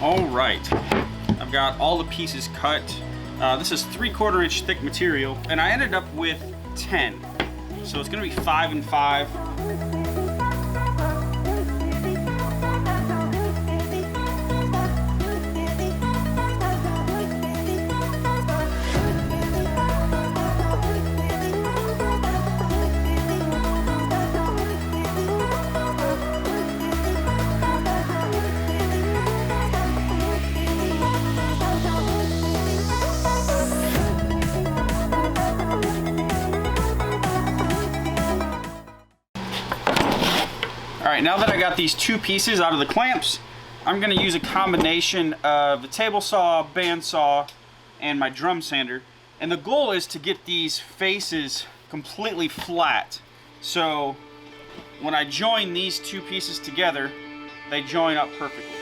All right, I've got all the pieces cut. This is 3/4 inch thick material, and I ended up with 10. So it's gonna be 5 and 5. All right, now that I got these 2 pieces out of the clamps, I'm gonna use a combination of the table saw, bandsaw, and my drum sander. And the goal is to get these faces completely flat. So when I join these 2 pieces together, they join up perfectly.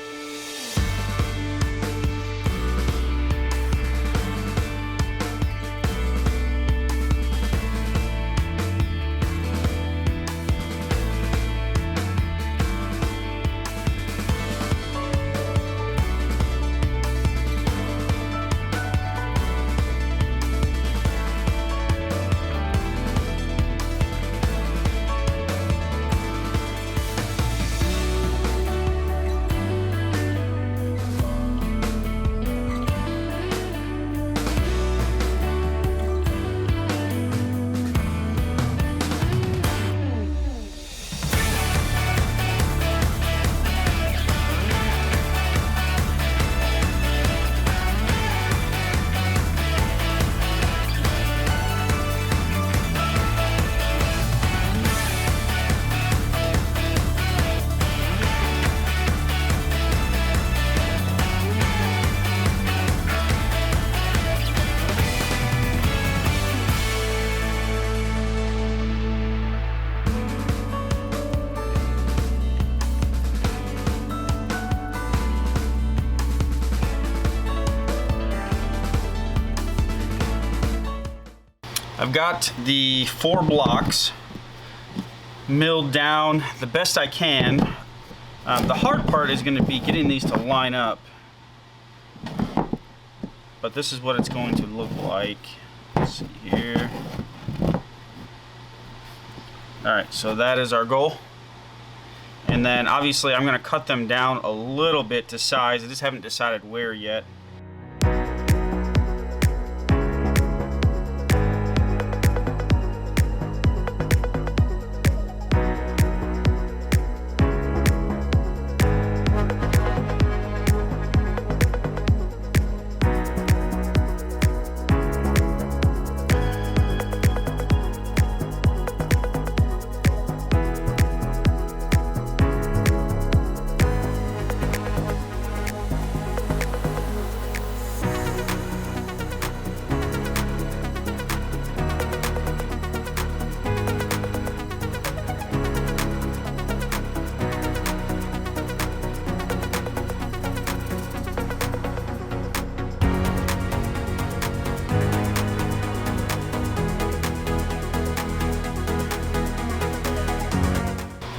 I've got the 4 blocks milled down the best I can. The hard part is going to be getting these to line up, but this is what it's going to look like. Let's see here. Alright, so that is our goal. And then obviously I'm going to cut them down a little bit to size. I just haven't decided where yet.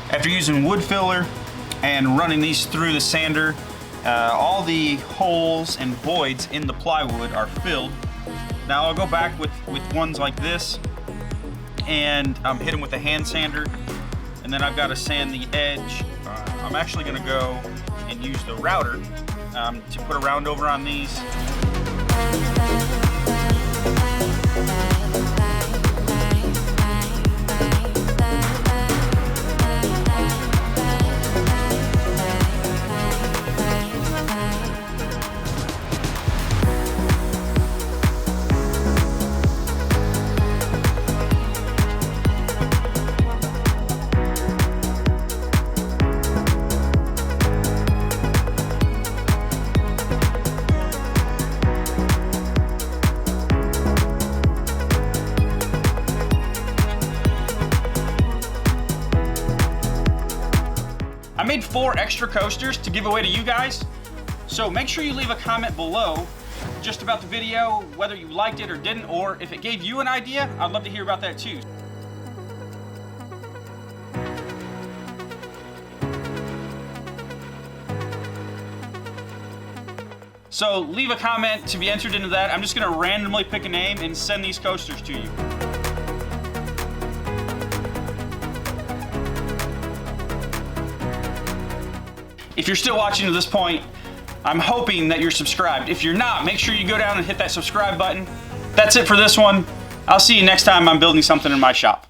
After using wood filler and running these through the sander, all the holes and voids in the plywood are filled. Now I'll go back with ones like this and hit them with a hand sander, and then I've got to sand the edge. I'm actually going to go and use the router to put a round over on these. I made 4 extra coasters to give away to you guys, so make sure you leave a comment below just about the video, whether you liked it or didn't, or if it gave you an idea. I'd love to hear about that too. So leave a comment to be entered into that. I'm just gonna randomly pick a name and send these coasters to you. If you're still watching to this point, I'm hoping that you're subscribed. If you're not, make sure you go down and hit that subscribe button. That's it for this one. I'll see you next time I'm building something in my shop.